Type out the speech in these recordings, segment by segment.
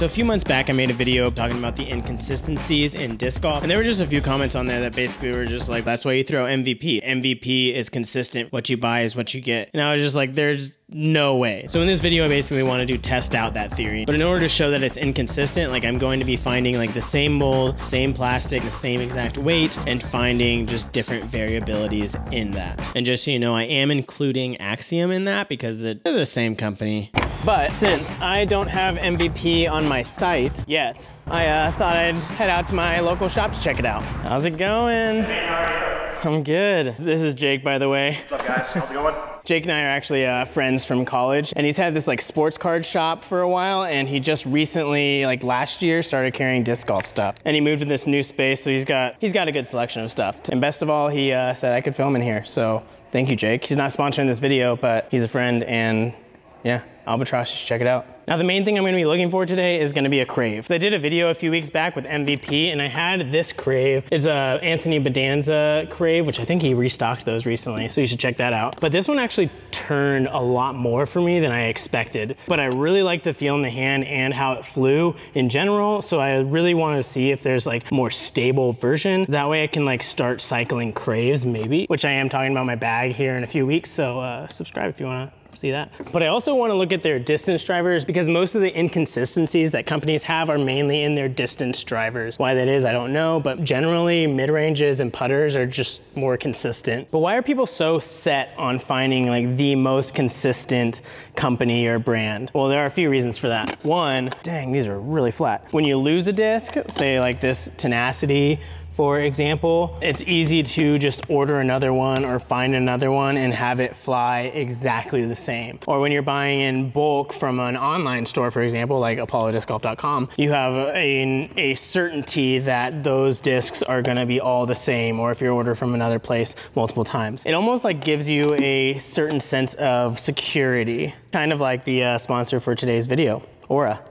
So a few months back, I made a video talking about the inconsistencies in disc golf, and there were just a few comments on there that basically were just like, that's why you throw MVP. MVP is consistent. What you buy is what you get. And I was just like, there's no way. So in this video, I basically want to test out that theory. But in order to show that it's inconsistent, like I'm going to be finding like the same mold, same plastic, the same exact weight, and finding just different variabilities in that. And just so you know, I am including Axiom in that because they're the same company. But since I don't have MVP on my site yet, I thought I'd head out to my local shop to check it out. How's it going? Hey, how are you? I'm good. This is Jake, by the way. What's up, guys? How's it going? Jake and I are actually friends from college, and he's had this like sports card shop for a while, and he just recently, like last year, started carrying disc golf stuff. And he moved to this new space, so he's got a good selection of stuff. And best of all, he said I could film in here, so thank you, Jake. He's not sponsoring this video, but he's a friend, and yeah, Albatross, you should check it out. Now the main thing I'm gonna be looking for today is gonna be a Crave. So I did a video a few weeks back with MVP, and I had this Crave. It's a Anthony Bedanza Crave, which I think he restocked those recently, so you should check that out. But this one actually turned a lot more for me than I expected. But I really like the feel in the hand and how it flew in general, so I really wanted to see if there's like more stable version. That way I can like start cycling Craves maybe, which I am talking about my bag here in a few weeks, so subscribe if you wanna see that. But I also want to look at their distance drivers because most of the inconsistencies that companies have are mainly in their distance drivers. Why that is, I don't know, but generally mid-ranges and putters are just more consistent. But why are people so set on finding like the most consistent company or brand? Well, there are a few reasons for that. One, dang, these are really flat. When you lose a disc, say like this Tenacity, for example, it's easy to just order another one or find another one and have it fly exactly the same. Or when you're buying in bulk from an online store, for example, like apollodiscgolf.com, you have a certainty that those discs are gonna be all the same, or if you order from another place multiple times. It almost like gives you a certain sense of security, kind of like the sponsor for today's video, Aura.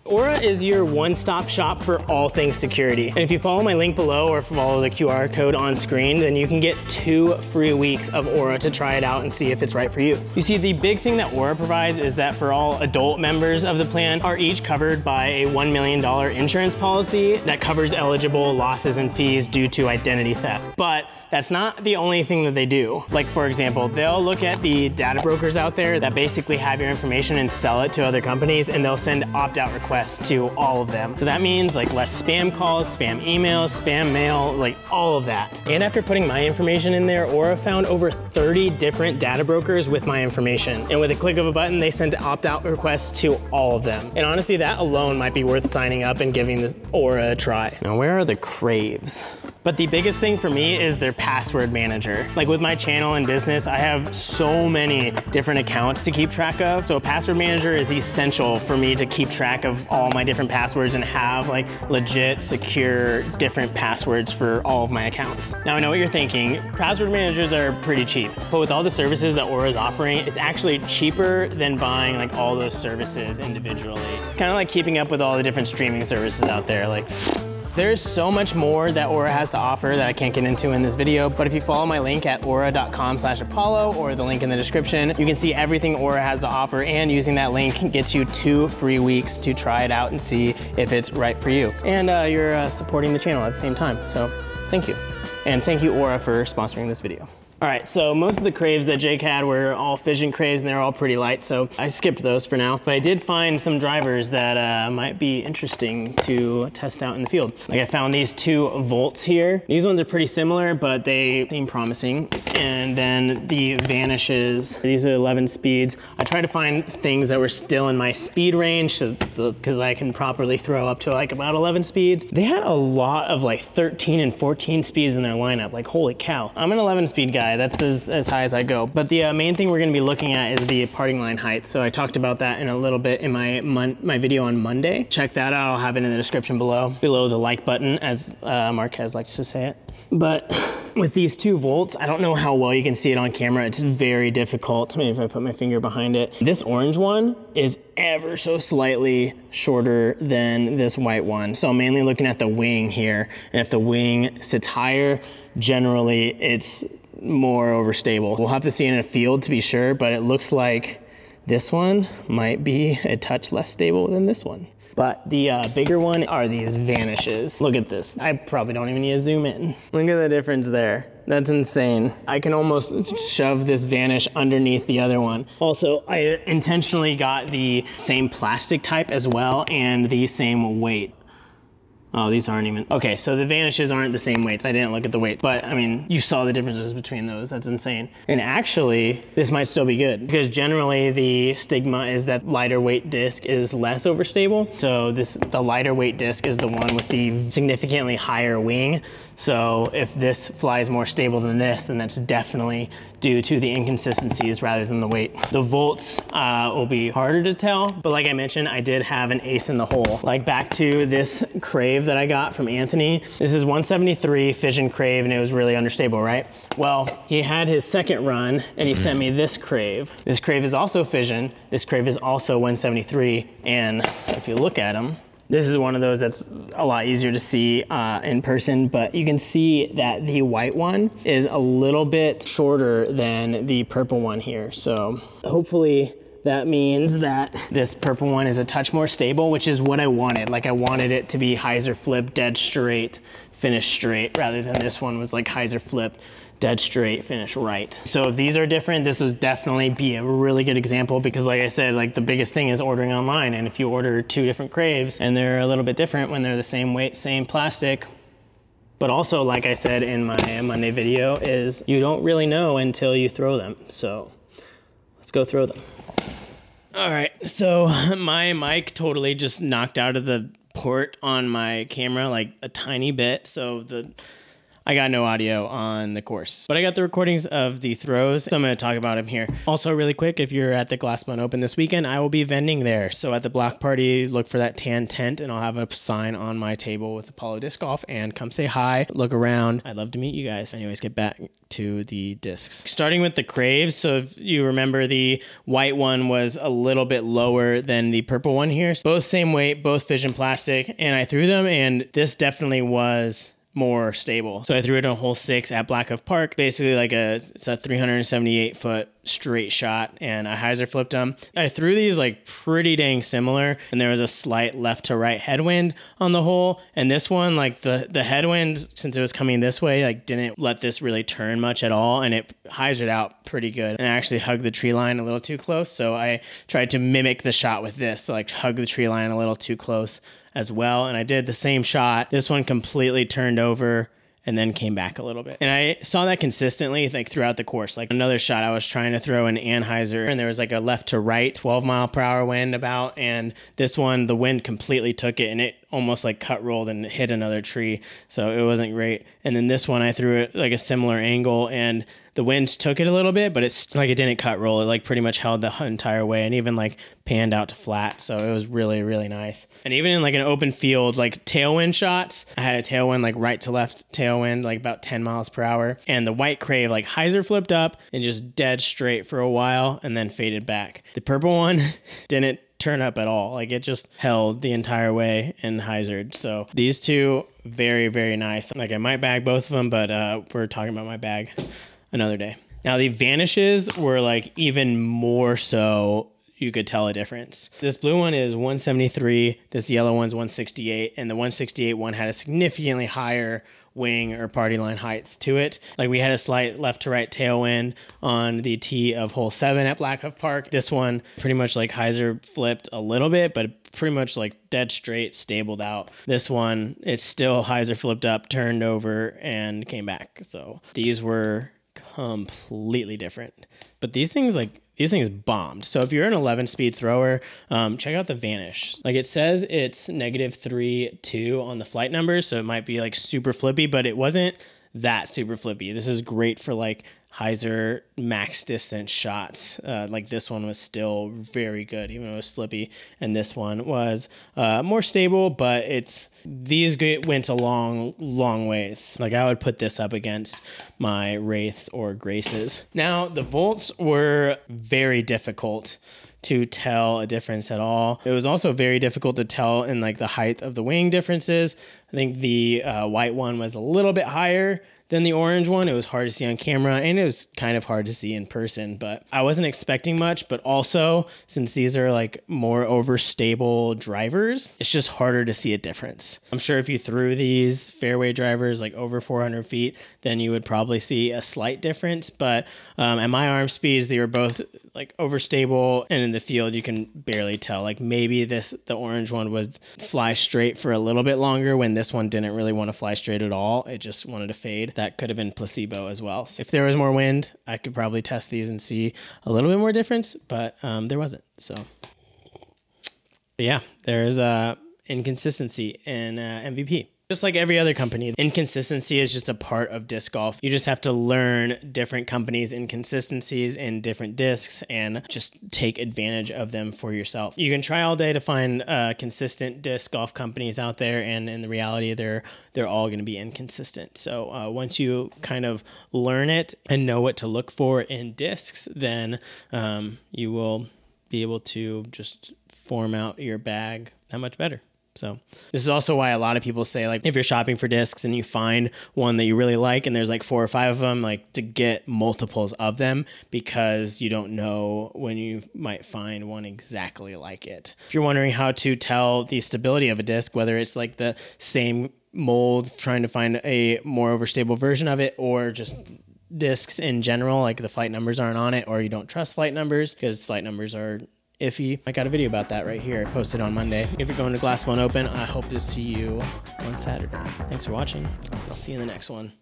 Aura is your one-stop shop for all things security. And if you follow my link below or follow the QR code on screen, then you can get 2 free weeks of Aura to try it out and see if it's right for you. You see, the big thing that Aura provides is that for all adult members of the plan are each covered by a $1 million insurance policy that covers eligible losses and fees due to identity theft. But that's not the only thing that they do. Like for example, they'll look at the data brokers out there that basically have your information and sell it to other companies, and they'll send opt-out requests to all of them. So that means like less spam calls, spam emails, spam mail, like all of that. And after putting my information in there, Aura found over 30 different data brokers with my information. And with a click of a button, they sent opt-out requests to all of them. And honestly, that alone might be worth signing up and giving the Aura a try. Now, where are the Craves? But the biggest thing for me is their password manager. Like with my channel and business, I have so many different accounts to keep track of. So a password manager is essential for me to keep track of all my different passwords and have like legit, secure, different passwords for all of my accounts. Now I know what you're thinking, password managers are pretty cheap, but with all the services that Aura is offering, it's actually cheaper than buying like all those services individually. Kind of like keeping up with all the different streaming services out there. Like, there's so much more that Aura has to offer that I can't get into in this video, but if you follow my link at aura.com/Apollo or the link in the description, you can see everything Aura has to offer, and using that link gets you 2 free weeks to try it out and see if it's right for you. And you're supporting the channel at the same time, so thank you. And thank you Aura for sponsoring this video. All right, so most of the Craves that Jake had were all Fission Craves, and they're all pretty light, so I skipped those for now. But I did find some drivers that might be interesting to test out in the field. Like I found these 2 Volts here. These ones are pretty similar, but they seem promising. And then the Vanishes, these are 11 speeds. I tried to find things that were still in my speed range because I can properly throw up to like about 11 speed. They had a lot of like 13 and 14 speeds in their lineup, like holy cow. I'm an 11 speed guy. That's as high as I go. But the main thing we're gonna be looking at is the parting line height. So I talked about that in a little bit in my video on Monday. Check that out, I'll have it in the description below the like button, as Marquez likes to say it. But with these 2 Volts, I don't know how well you can see it on camera. It's very difficult. Maybe if I put my finger behind it. This orange one is ever so slightly shorter than this white one. So I'm mainly looking at the wing here. And if the wing sits higher, generally it's more overstable. We'll have to see in a field to be sure, but it looks like this one might be a touch less stable than this one. But the bigger one are these Vanishes. Look at this. I probably don't even need to zoom in. Look at the difference there. That's insane. I can almost shove this Vanish underneath the other one. Also, I intentionally got the same plastic type as well and the same weight. Oh, these aren't even, okay, so the Vanishes aren't the same weights. I didn't look at the weight, but I mean, you saw the differences between those. That's insane. And actually, this might still be good because generally the stigma is that lighter weight disc is less overstable. So the lighter weight disc is the one with the significantly higher wing. So if this flies more stable than this, then that's definitely due to the inconsistencies rather than the weight. The volts will be harder to tell, but like I mentioned, I did have an ace in the hole. Like back to this Crave that I got from Anthony. This is 173 Fission Crave and it was really unstable, right? Well, he had his second run and he sent me this Crave. This Crave is also Fission. This Crave is also 173. And if you look at them, this is one of those that's a lot easier to see in person, but you can see that the white one is a little bit shorter than the purple one here. So hopefully that means that this purple one is a touch more stable, which is what I wanted. Like I wanted it to be hyzer flip, dead straight, finish straight, rather than this one was like hyzer flip, dead straight, finish right. So if these are different, this would definitely be a really good example because like I said, like the biggest thing is ordering online. And if you order 2 different Craves and they're a little bit different when they're the same weight, same plastic, but also like I said in my Monday video is you don't really know until you throw them. So let's go throw them. All right, so my mic totally just knocked out of the port on my camera like a tiny bit. So I got no audio on the course, but I got the recordings of the throws, so I'm going to talk about them here. Also, really quick, if you're at the Glassbone Open this weekend, I will be vending there. So at the block party, look for that tan tent, and I'll have a sign on my table with Apollo Disc Golf, and come say hi, look around. I'd love to meet you guys. Anyways, get back to the discs. Starting with the Craves, so if you remember, the white one was a little bit lower than the purple one here. Both same weight, both Fission plastic, and I threw them, and this definitely was more stable. So I threw it on hole 6 at Black Hoof Park, basically like it's a 378 foot straight shot, and I hyzer flipped them. I threw these like pretty dang similar, and there was a slight left to right headwind on the hole, and this one, like the headwind, since it was coming this way, like didn't let this really turn much at all, and it hyzered out pretty good, and I actually hugged the tree line a little too close, so I tried to mimic the shot with this, so like hug the tree line a little too close as well, and I did the same shot. This one completely turned over and then came back a little bit. And I saw that consistently like throughout the course. Like another shot I was trying to throw an Anheuser, and there was like a left to right 12 mile per hour wind about, and this one, the wind completely took it and it almost like cut rolled and hit another tree. So it wasn't great. And then this one, I threw it like a similar angle and the wind took it a little bit, but it's like it didn't cut roll. It like pretty much held the entire way and even like panned out to flat. So it was really, really nice. And even in like an open field, like tailwind shots, I had a tailwind, like right to left tailwind, like about 10 miles per hour. And the white Crave, like hyzer flipped up and just dead straight for a while and then faded back. The purple one didn't turn up at all. Like it just held the entire way and hyzered. So these two, very, very nice. Like I might bag both of them, but we're talking about my bag another day. Now the Vanishes were like even more so, you could tell a difference. This blue one is 173, this yellow one's 168, and the 168 one had a significantly higher wing or party line height to it. Like we had a slight left to right tailwind on the tee of hole 7 at Black Hoof Park. This one pretty much like hyzer flipped a little bit, but pretty much like dead straight, stabled out. This one, it's still hyzer flipped up, turned over, and came back. So these were completely different. But these things bombed. So if you're an 11-speed thrower, check out the Vanish. Like it says it's -3.2 on the flight numbers, so it might be like super flippy, but it wasn't that super flippy. This is great for like hyzer max distance shots. Like this one was still very good, even though it was flippy. And this one was more stable, but these went a long ways. Like I would put this up against my Wraiths or Graces. Now the Volts were very difficult to tell a difference at all. It was also very difficult to tell in like the height of the wing differences. I think the white one was a little bit higher than the orange one. It was hard to see on camera, and it was kind of hard to see in person, but I wasn't expecting much. But also, since these are like more overstable drivers, it's just harder to see a difference. I'm sure if you threw these fairway drivers like over 400 feet, then you would probably see a slight difference. But at my arm speeds, they were both like overstable, and in the field you can barely tell. Like maybe the orange one would fly straight for a little bit longer when this one didn't really want to fly straight at all. It just wanted to fade. That could have been placebo as well. So if there was more wind, I could probably test these and see a little bit more difference, but there wasn't. So but yeah, there's inconsistency in MVP. Just like every other company, inconsistency is just a part of disc golf. You just have to learn different companies' inconsistencies in different discs and just take advantage of them for yourself. You can try all day to find consistent disc golf companies out there, and in the reality, they're all going to be inconsistent. So once you kind of learn it and know what to look for in discs, then you will be able to just form out your bag that much better. So this is also why a lot of people say, like, if you're shopping for discs and you find one that you really like and there's like 4 or 5 of them, like to get multiples of them, because you don't know when you might find one exactly like it. If you're wondering how to tell the stability of a disc, whether it's like the same mold, trying to find a more overstable version of it, or just discs in general, like the flight numbers aren't on it, or you don't trust flight numbers because flight numbers are iffy, I got a video about that right here. I posted on Monday. If you're going to Glassbone Open, I hope to see you on Saturday. Thanks for watching. I'll see you in the next one.